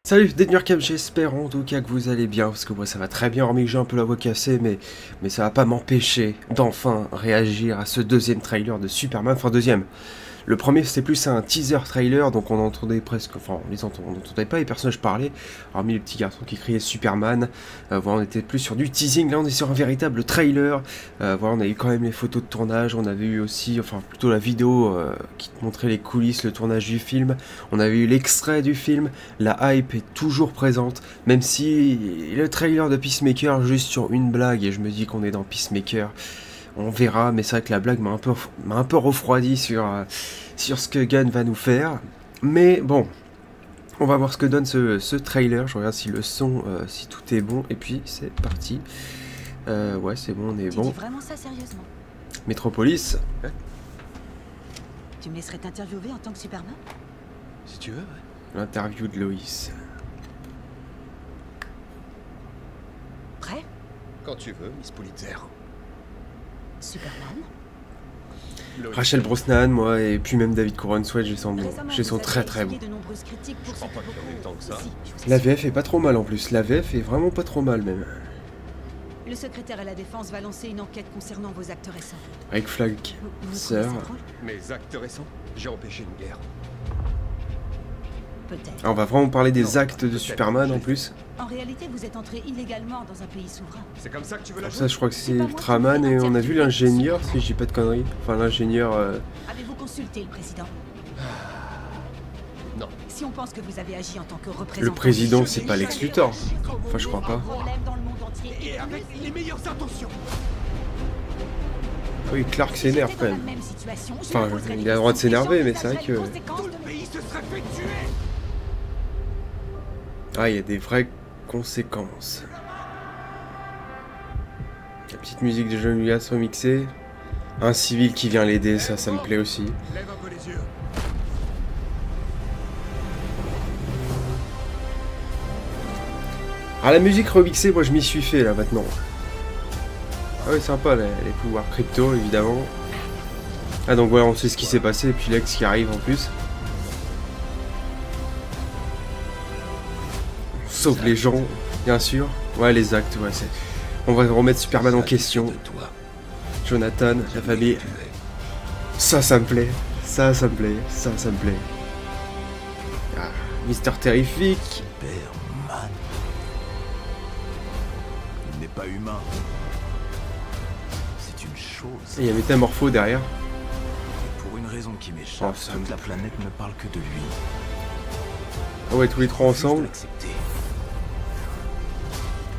Salut Denurcam, j'espère en tout cas que vous allez bien, parce que moi ça va très bien, hormis que j'ai un peu la voix cassée, mais ça va pas m'empêcher d'enfin réagir à ce deuxième trailer de Superman, enfin deuxième. Le premier c'était plus un teaser trailer, donc on entendait presque, enfin on n'entendait pas les personnages parler, hormis les petits garçons qui criaient Superman. Voilà, on était plus sur du teasing, là on est sur un véritable trailer. Voilà, on a eu quand même les photos de tournage, on avait eu aussi, enfin plutôt la vidéo qui te montrait les coulisses, le tournage du film, on avait eu l'extrait du film, la hype est toujours présente, même si le trailer de Peacemaker juste sur une blague, et je me dis qu'on est dans Peacemaker. On verra, mais c'est vrai que la blague m'a un peu refroidi sur ce que Gunn va nous faire. Mais bon, on va voir ce que donne ce trailer. Je regarde si le son, si tout est bon. Et puis, c'est parti. Ouais, c'est bon, on est bon. Tu dis vraiment ça sérieusement? Metropolis. Ouais. Tu me laisserais t'interviewer en tant que Superman? Si tu veux, ouais. L'interview de Loïs. Prêt? Quand tu veux, Miss Pulitzer. Superman? Rachel Brosnan, moi, et puis même David Corenswet, je les sens très très bons. Je crois pas qu'il y en ait tant que ça. La VF est pas trop mal en plus. La VF est vraiment pas trop mal même. Le secrétaire à la défense va lancer une enquête concernant vos actes récents. Avec Flag, Vous sœur. trouvez ça drôle? Mes actes récents, j'ai empêché une guerre. Peut-être. On va vraiment parler des actes de Superman en plus. En réalité, vous êtes entré illégalement dans un pays souverain. C'est comme ça que tu veux la Ça, jouer? je crois que c'est Ultraman et on a vu l'ingénieur, si je dis pas de conneries. Enfin, l'ingénieur. Avez-vous consulté le président? Non. Si on pense que vous avez agi en tant que représentant... Le président, c'est pas Lex Luthor. Enfin, je crois pas. Problème dans le monde entier. Et avec les meilleures intentions. Ah oui, Clark s'énerve quand même. Enfin, il a le droit de s'énerver, mais c'est vrai que. Tout le pays se serait fait tuer. Ah, il y a des vraies conséquences. La petite musique de John Williams remixée. Un civil qui vient l'aider, ça me plaît aussi. Lève un peu les yeux. Ah, la musique remixée, moi je m'y suis fait là maintenant. Ah oui, sympa, les pouvoirs crypto évidemment. Ah, donc voilà, on sait ce qui s'est passé, et puis Lex qui arrive en plus. On sauve les gens, bien sûr. Ouais, les actes, ouais, c'est. On va remettre Superman en question. Jonathan, la famille. Ça me plaît. Ça me plaît. Ça me plaît. Ah, Mister Terrifique. Superman. Il n'est pas humain. C'est une chose. Et il y a Métamorpho derrière. Et pour une raison qui m'échappe, Oh, ça toute me la plaît. planète ne parle que de lui. Ah ouais, tous les trois Refuse de ensemble. l'accepter.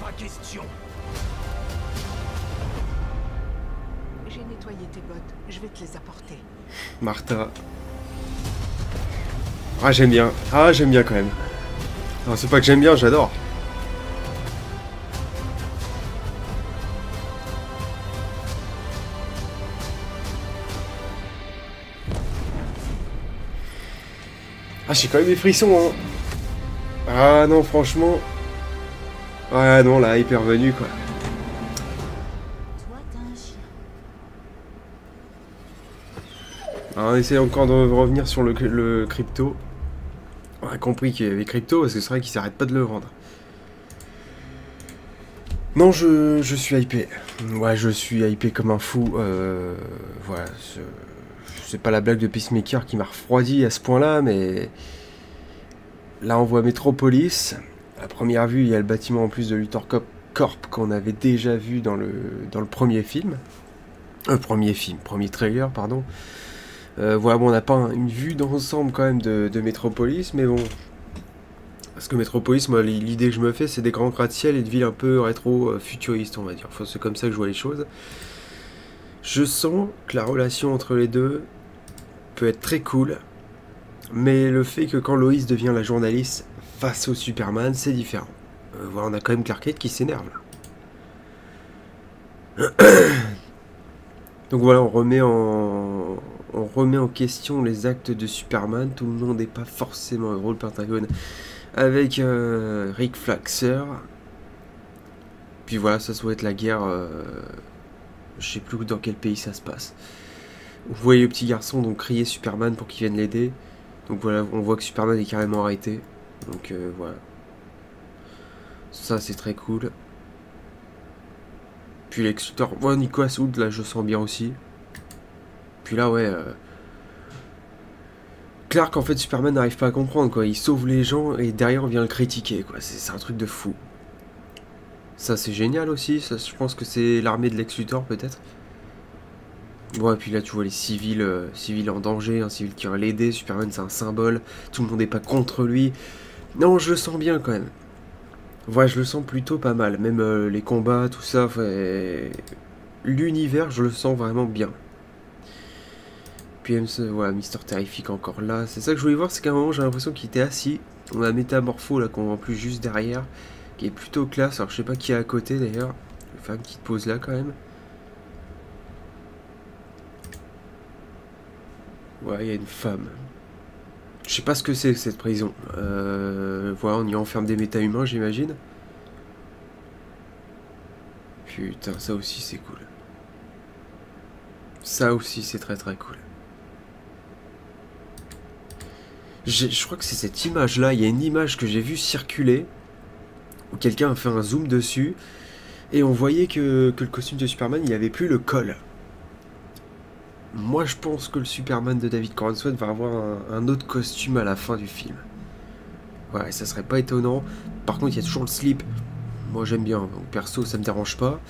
Pas question. J'ai nettoyé tes bottes, je vais te les apporter. Martha. Ah, j'aime bien. Ah, j'aime bien quand même. Non, c'est pas que j'aime bien, j'adore. Ah, j'ai quand même des frissons, hein. Ah non, franchement. Ah non, la hype est revenue, quoi. Toi, t'as un chien. Alors, on essaie encore de revenir sur le crypto. On a compris qu'il y avait crypto, parce que c'est vrai qu'il s'arrête pas de le vendre. Non, je suis hypé. Ouais, je suis hypé comme un fou. Voilà, c'est pas la blague de Peacemaker qui m'a refroidi à ce point-là, mais... Là, on voit Metropolis. À première vue, il y a le bâtiment en plus de Luthor Corp qu'on avait déjà vu dans le premier film. Premier trailer, pardon. Voilà, bon, on n'a pas une vue d'ensemble quand même de Metropolis, mais bon... Parce que Metropolis, moi, l'idée que je me fais, c'est des grands gratte-ciel et de villes un peu rétro-futuristes, on va dire. Enfin, c'est comme ça que je vois les choses. Je sens que la relation entre les deux peut être très cool, mais le fait que quand Loïs devient la journaliste face au Superman, c'est différent. Voilà, on a quand même Clark Kent qui s'énerve, là. Donc voilà, on remet en question les actes de Superman. Tout le monde n'est pas forcément heureux, le Pentagone, avec Rick Flaxer. Puis voilà, ça doit être la guerre. Je sais plus dans quel pays ça se passe. Vous voyez le petit garçon donc crier Superman pour qu'il vienne l'aider. Donc voilà, on voit que Superman est carrément arrêté. Donc voilà. Ça, c'est très cool. Puis Lex Luthor. Ouais, Nicolas Hoult, là, je sens bien aussi. Puis là, ouais... Clark, en fait, Superman n'arrive pas à comprendre, quoi. Il sauve les gens et derrière, on vient le critiquer, quoi. C'est un truc de fou. Ça, c'est génial aussi. Ça, je pense que c'est l'armée de Lex Luthor, peut-être. Ouais, puis là, tu vois les civils, civils en danger. Un civil qui va l'aider. Superman, c'est un symbole. Tout le monde n'est pas contre lui. Non, je le sens bien, quand même. Ouais, je le sens plutôt pas mal. Même les combats, tout ça. L'univers, je le sens vraiment bien. Puis voilà, Mister Terrific encore là. C'est ça que je voulais voir, c'est qu'à un moment j'ai l'impression qu'il était assis. On a Métamorpho là qu'on voit en plus juste derrière, qui est plutôt classe. Alors je sais pas qui est à côté d'ailleurs. Je vais faire une petite pause là quand même. Ouais, il y a une femme. Je sais pas ce que c'est cette prison. Voilà, on y enferme des méta-humains, j'imagine. Putain, ça aussi c'est cool. Ça aussi c'est très très cool. Je crois que c'est cette image-là. Il y a une image que j'ai vue circuler où quelqu'un a fait un zoom dessus et on voyait que le costume de Superman, il n'y avait plus le col. Moi, je pense que le Superman de David Corenswet va avoir un autre costume à la fin du film. Ouais, ça serait pas étonnant. Par contre, il y a toujours le slip. Moi, j'aime bien. Donc, perso, ça me dérange pas.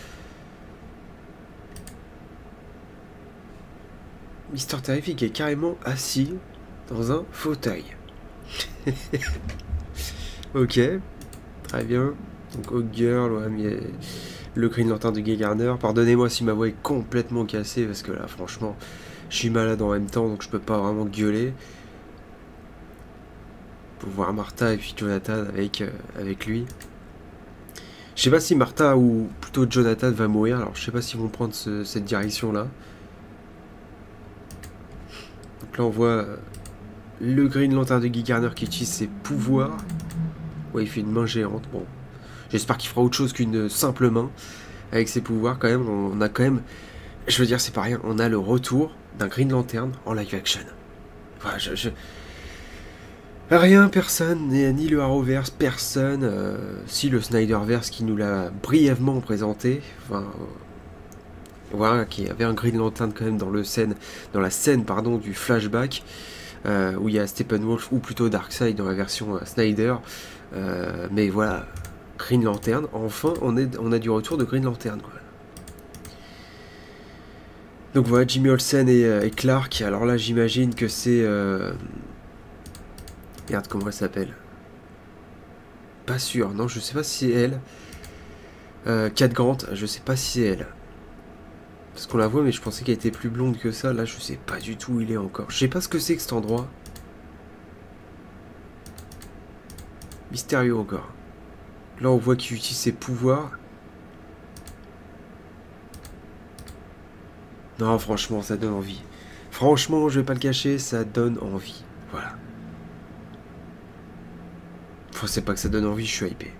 Mister Terrific est carrément assis dans un fauteuil. Ok, très bien. Donc Hawkgirl, ouais, mais le Green Lantern de Guy Gardner. Pardonnez-moi si ma voix est complètement cassée parce que là, franchement, je suis malade en même temps, donc je peux pas vraiment gueuler. Pour voir Martha et puis Jonathan avec lui. Je sais pas si Martha ou plutôt Jonathan va mourir. Alors je sais pas s'ils vont prendre cette direction là. Donc là on voit le Green Lantern de Guy Gardner qui utilise ses pouvoirs. Ouais, il fait une main géante. Bon, j'espère qu'il fera autre chose qu'une simple main avec ses pouvoirs quand même. On a quand même, je veux dire, c'est pas rien. On a le retour d'un Green Lantern en live action. Voilà, rien, personne, ni le Arrowverse, personne. Si le Snyderverse qui nous l'a brièvement présenté. Enfin, voilà, qui avait un Green Lantern quand même dans la scène du flashback. Où il y a Steppenwolf ou plutôt Darkseid dans la version Snyder, mais voilà, Green Lantern, enfin on a du retour de Green Lantern quoi. Donc voilà, Jimmy Olsen et Clark. Alors là j'imagine que c'est merde, comment elle s'appelle, pas sûr, non je sais pas si c'est elle. Cat Grant, je sais pas si c'est elle. Parce qu'on la voit, mais je pensais qu'elle était plus blonde que ça. Là, je sais pas du tout où il est encore. Je sais pas ce que c'est que cet endroit. Mystérieux encore. Là, on voit qu'il utilise ses pouvoirs. Non, franchement, ça donne envie. Franchement, je vais pas le cacher, ça donne envie. Voilà. Enfin, c'est pas que ça donne envie, je suis hypé.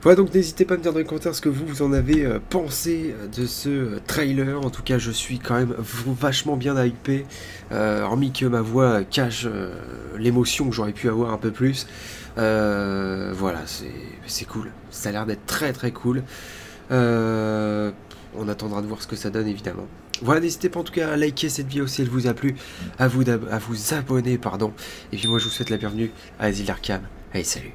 Voilà, donc n'hésitez pas à me dire dans les commentaires ce que vous en avez pensé de ce trailer. En tout cas, je suis quand même vachement bien hypé, hormis que ma voix cache l'émotion que j'aurais pu avoir un peu plus. Voilà, c'est cool. Ça a l'air d'être très très cool. On attendra de voir ce que ça donne, évidemment. Voilà, n'hésitez pas en tout cas à liker cette vidéo si elle vous a plu, à vous abonner, pardon. Et puis moi, je vous souhaite la bienvenue à Asile d'Arkham. Allez, salut!